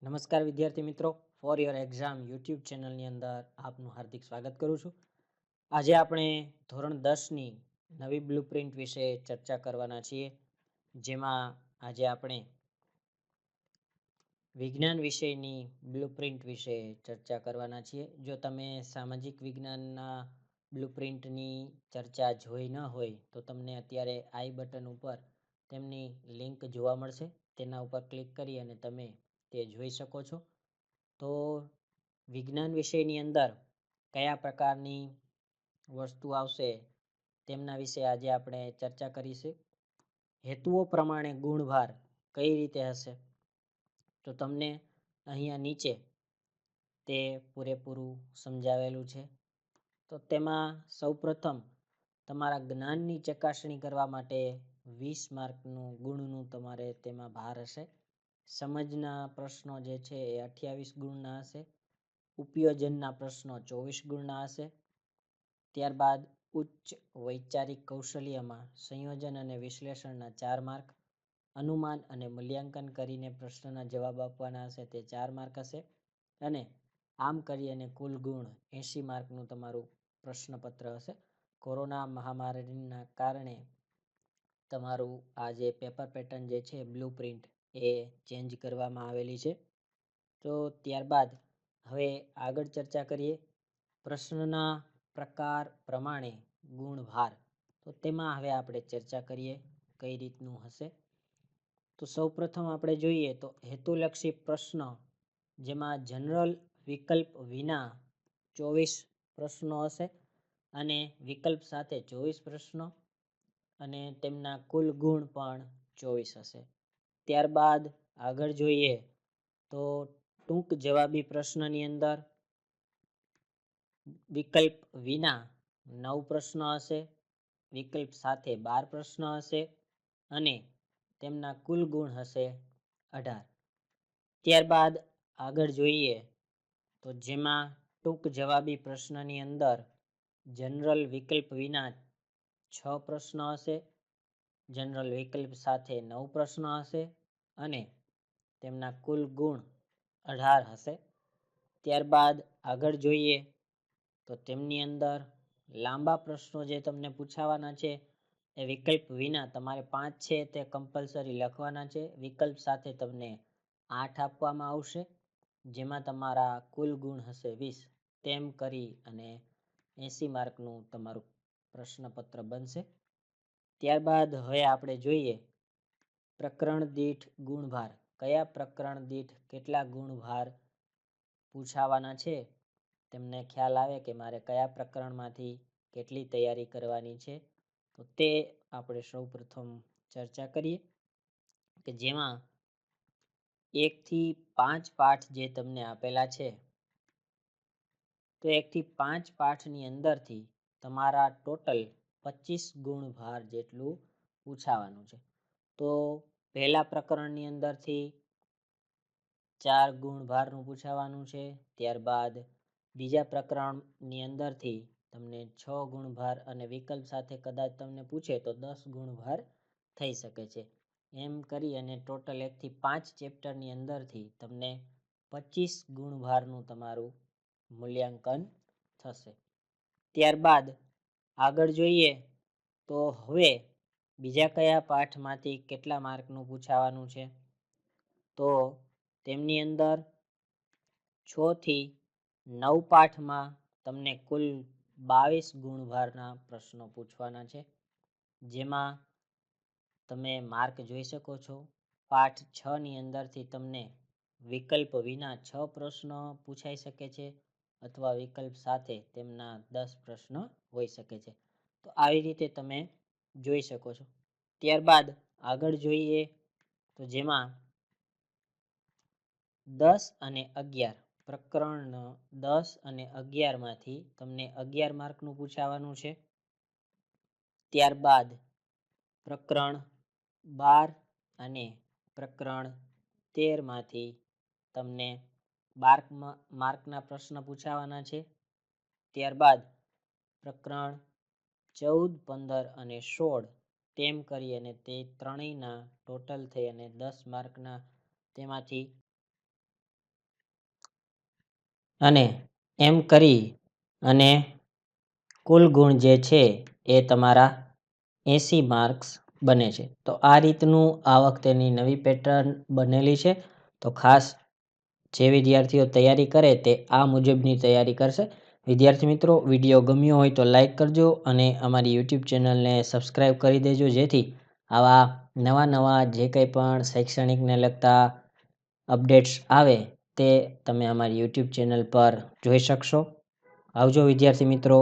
નમસ્કાર વિદ્યાર્થી મિત્રો, ફોર યોર એક્ઝામ યુટ્યુબ ચેનલની અંદર આપનું હાર્દિક સ્વાગત કરું છું. આજે આપણે ધોરણ 10ની નવી બ્લુપ્રિન્ટ વિશે ચર્ચા કરવાના છીએ, જેમાં આજે આપણે વિજ્ઞાન વિષયની બ્લુપ્રિન્ટ વિશે ચર્ચા કરવાના છીએ. જો તમે સામાજિક વિજ્ઞાનના બ્લુપ્રિન્ટની ચર્ચા જોઈ ન હોય તો તમને અત્યારે આઈ બટન ઉપર તેમની લિંક જોવા મળશે. તેના ઉપર ક્લિક કરી અને તમે તે જોઈ શકો છો. તો વિજ્ઞાન વિષયની અંદર કયા પ્રકારની વસ્તુ આવશે તેમના વિશે આજે આપણે ચર્ચા કરીશું. હેતુઓ પ્રમાણે ગુણભાર કઈ રીતે હશે, તો તમને અહીંયા નીચે તે પૂરેપૂરું સમજાવેલું છે. તો તેમાં સૌપ્રથમ તમારા જ્ઞાનની ચકાસણી કરવા માટે 20 માર્કનું ગુણનું તમારે તેમાં ભાર હશે. સમજના પ્રશ્નો જે છે એ 28 ગુણના હશે. ઉપયોજનના પ્રશ્નો 24 ગુણના હશે. ત્યારબાદ ઉચ્ચ વૈચારિક કૌશલ્યમાં સંયોજન અને વિશ્લેષણના 4 માર્ક, અનુમાન અને મૂલ્યાંકન કરીને પ્રશ્નના જવાબ આપવાના હશે, તે 4 માર્ક હશે. અને આમ કરી અને કુલ ગુણ 80 માર્કનું તમારું પ્રશ્નપત્ર હશે. કોરોના મહામારીના કારણે તમારું આ જે પેપર પેટર્ન જે છે બ્લુપ્રિન્ટ એ ચેન્જ કરવામાં આવેલી છે. તો ત્યારબાદ હવે આગળ ચર્ચા કરીએ પ્રશ્નના પ્રકાર પ્રમાણે ગુણભાર. તો તેમાં હવે આપણે ચર્ચા કરીએ કઈ રીતનું હશે. તો સૌપ્રથમ આપણે જોઈએ તો હેતુલક્ષી પ્રશ્ન, જેમાં જનરલ વિકલ્પ વિના 24 પ્રશ્નો હશે અને વિકલ્પ સાથે 24 પ્રશ્નો અને તેમના કુલ ગુણ પણ 24 હશે. ત્યારબાદ આગળ જોઈએ તો ટૂંક જવાબી પ્રશ્નની અંદર વિકલ્પ વિના 9 પ્રશ્ન હશે, વિકલ્પ સાથે 12 પ્રશ્ન હશે અને તેમના કુલ ગુણ હશે 18. ત્યારબાદ આગળ જોઈએ તો જેમાં ટૂંક જવાબી પ્રશ્નની અંદર જનરલ વિકલ્પ વિના 6 પ્રશ્ન હશે, જનરલ વિકલ્પ સાથે 9 પ્રશ્ન હશે અને તેમના કુલ ગુણ 18 હશે. ત્યારબાદ આગળ જોઈએ તો તેમની અંદર લાંબા પ્રશ્નો જે તમને પૂછાવાના છે એ વિકલ્પ વિના તમારે 5 છે તે કમ્પલસરી લખવાના છે. વિકલ્પ સાથે તમને 8 આપવામાં આવશે, જેમાં તમારા કુલ ગુણ હશે 20. તેમ કરી અને 80 માર્કનું તમારું પ્રશ્નપત્ર બનશે. ત્યારબાદ હવે આપણે જોઈએ પ્રકરણ દીઠ ગુણભાર. કયા પ્રકરણ દીઠ કેટલા ગુણભાર પૂછાવાના છે, તેમને ખ્યાલ આવે કે મારે કયા પ્રકરણમાંથી કેટલી તૈયારી કરવાની છે. તો તે આપણે સૌપ્રથમ ચર્ચા કરીએ કે જેમાં 1 થી 5 પાઠ જે તમને આપેલા છે, તો 1 થી 5 પાઠની અંદરથી તમારા ટોટલ 25 ગુણભાર જેટલું પૂછાવાનું છે. તો પહેલા પ્રકરણની અંદરથી 4 ગુણભારનું પૂછાવાનું છે. ત્યારબાદ બીજા પ્રકરણની અંદરથી તમને 6 ગુણભાર અને વિકલ્પ સાથે કદાચ તમને પૂછે તો 10 ગુણભાર થઈ શકે છે. એમ કરી અને ટોટલ 1 થી 5 ચેપ્ટરની અંદરથી તમને 25 ગુણભારનું તમારું મૂલ્યાંકન થશે. ત્યારબાદ આગળ જોઈએ તો હવે બીજા કયા પાઠમાંથી કેટલા માર્કનું પૂછાવાનું છે, તો તેમની અંદર 6 થી 9 પાઠમાં તમને કુલ 22 ગુણભારના પ્રશ્નો પૂછવાના છે, જેમાં તમે માર્ક જોઈ શકો છો. પાઠ 6 ની અંદરથી તમને વિકલ્પ વિના 6 પ્રશ્નો પૂછાઈ શકે છે અથવા વિકલ્પ સાથે તેમના 10 પ્રશ્નો હોઈ શકે છે. તો આવી રીતે તમે જોઈ શકો છો. ત્યારબાદ આગળ જોઈએ તો જેમાં 10 અને 11 પ્રકરણ 10 અને 11માંથી તમને 11 માર્કનું પૂછાવાનું છે. ત્યારબાદ પ્રકરણ 12 અને પ્રકરણ 13માંથી તમને 12 માર્કના પ્રશ્ન પૂછાવાના છે. ત્યારબાદ પ્રકરણ 14, 15 અને 16 તેમ કરી અને તે ત્રણેયના ટોટલ થઈ અને 10 માર્કના તેમાંથી અને એમ કરી અને કુલ ગુણ જે છે એ તમારા 80 માર્ક્સ બને છે. તો આ રીતનું આ વખતેની નવી પેટર્ન બનેલી છે. તો ખાસ જે વિદ્યાર્થીઓ તૈયારી કરે તે આ મુજબની તૈયારી કરશે. વિદ્યાર્થી મિત્રો, વિડીયો ગમ્યો હોય તો લાઈક કરજો અને અમારી યુટ્યુબ ચેનલને સબસ્ક્રાઈબ કરી દેજો, જેથી આવા નવા જે કંઈ પણ શૈક્ષણિકને લગતા અપડેટ્સ આવે તે તમે અમારી યુટ્યુબ ચેનલ પર જોઈ શકશો. આવજો વિદ્યાર્થી મિત્રો.